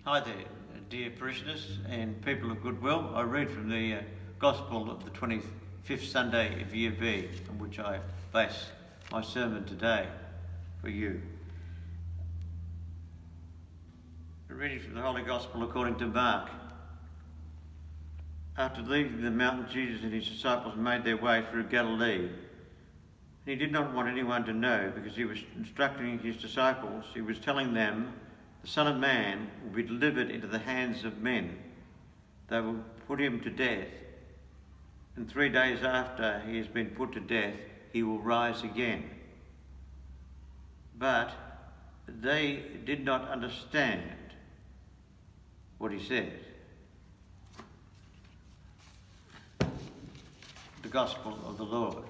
Hi there, dear parishioners and people of goodwill. I read from the Gospel of the 25th Sunday of Year B, on which I base my sermon today for you. A reading from the Holy Gospel according to Mark. After leaving the mountain, Jesus and his disciples made their way through Galilee. He did not want anyone to know because he was instructing his disciples. He was telling them, "The Son of Man will be delivered into the hands of men. They will put him to death, and 3 days after he has been put to death, he will rise again." But they did not understand what he said. The Gospel of the Lord.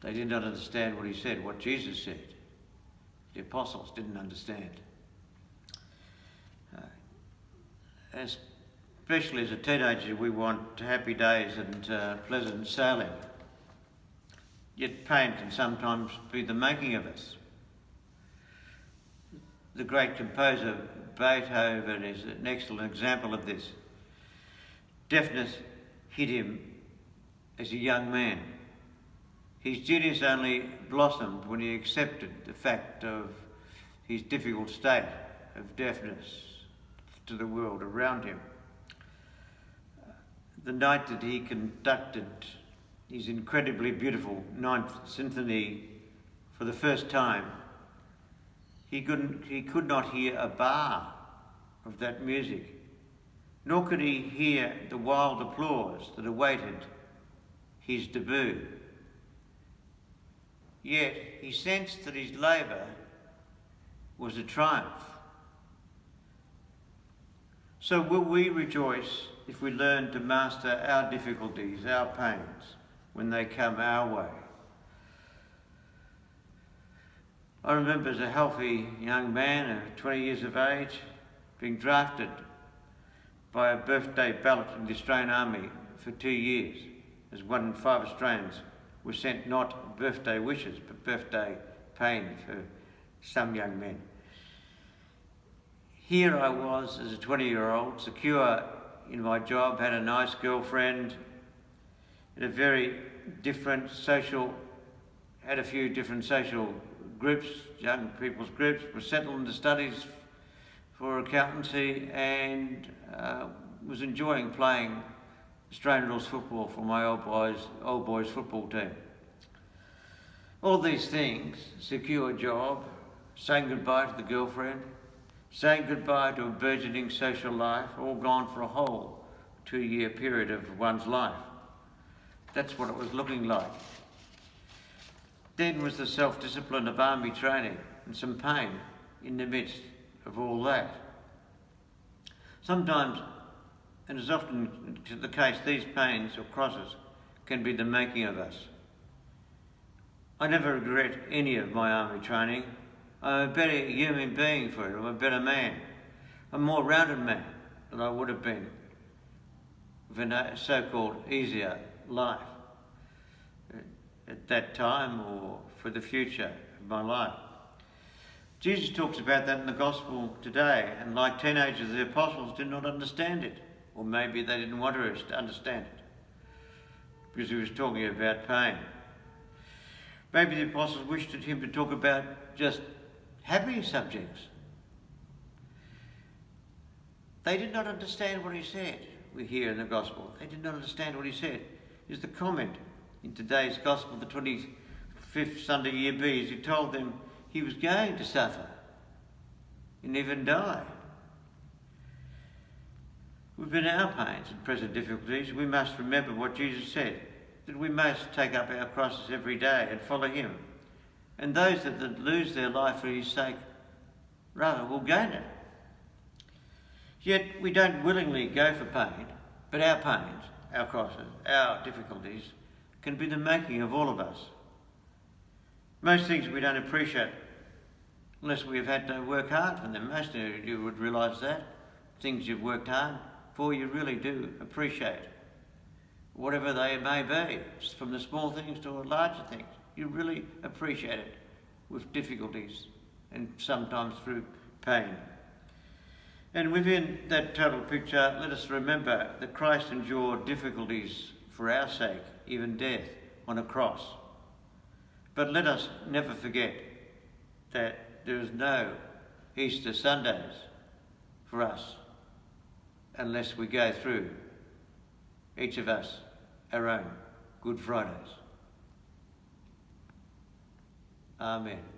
They did not understand what he said, what Jesus said. The apostles didn't understand. Especially as a teenager, we want happy days and pleasant sailing. Yet pain can sometimes be the making of us. The great composer Beethoven is an excellent example of this. Deafness hit him as a young man. His genius only blossomed when he accepted the fact of his difficult state of deafness to the world around him. The night that he conducted his incredibly beautiful Ninth Symphony for the first time, he could not hear a bar of that music, nor could he hear the wild applause that awaited his debut. Yet he sensed that his labour was a triumph. So will we rejoice if we learn to master our difficulties, our pains, when they come our way? I remember as a healthy young man of 20 years of age being drafted by a birthday ballot in the Australian Army for 2 years, as 1 in 5 Australians were sent not birthday wishes but birthday pain for some young men. Here I was as a 20-year-old, secure in my job, had a nice girlfriend, had a few different social groups, young people's groups, was settled into studies for accountancy and was enjoying playing Australian rules football for my old boys football team. All these things, secure job, saying goodbye to the girlfriend, saying goodbye to a burgeoning social life, all gone for a whole 2-year period of one's life. That's what it was looking like. Then was the self-discipline of army training and some pain in the midst of all that. Sometimes, and as often the case, these pains or crosses can be the making of us. I never regret any of my army training. I'm a better human being for it. I'm a better man. I'm a more rounded man than I would have been with a so-called easier life at that time or for the future of my life. Jesus talks about that in the Gospel today, and like teenagers, the apostles did not understand it, or maybe they didn't want us to understand it, because he was talking about pain. Maybe the apostles wished him to talk about just happy subjects. They did not understand what he said. We hear in the Gospel, they did not understand what he said. Is the comment in today's Gospel, the 25th Sunday Year B, as he told them he was going to suffer and even die. Within our pains and present difficulties, we must remember what Jesus said, that we must take up our crosses every day and follow him. And those that lose their life for his sake, rather, will gain it. Yet we don't willingly go for pain, but our pains, our crosses, our difficulties can be the making of all of us. Most things we don't appreciate unless we've had to work hard for them. Most of you would realise that. Things you've worked hard for, you really do appreciate. Whatever they may be, from the small things to the larger things. You really appreciate it with difficulties and sometimes through pain. And within that total picture, let us remember that Christ endured difficulties for our sake, even death on a cross. But let us never forget that there is no Easter Sundays for us unless we go through, each of us, our own Good Fridays. Amen.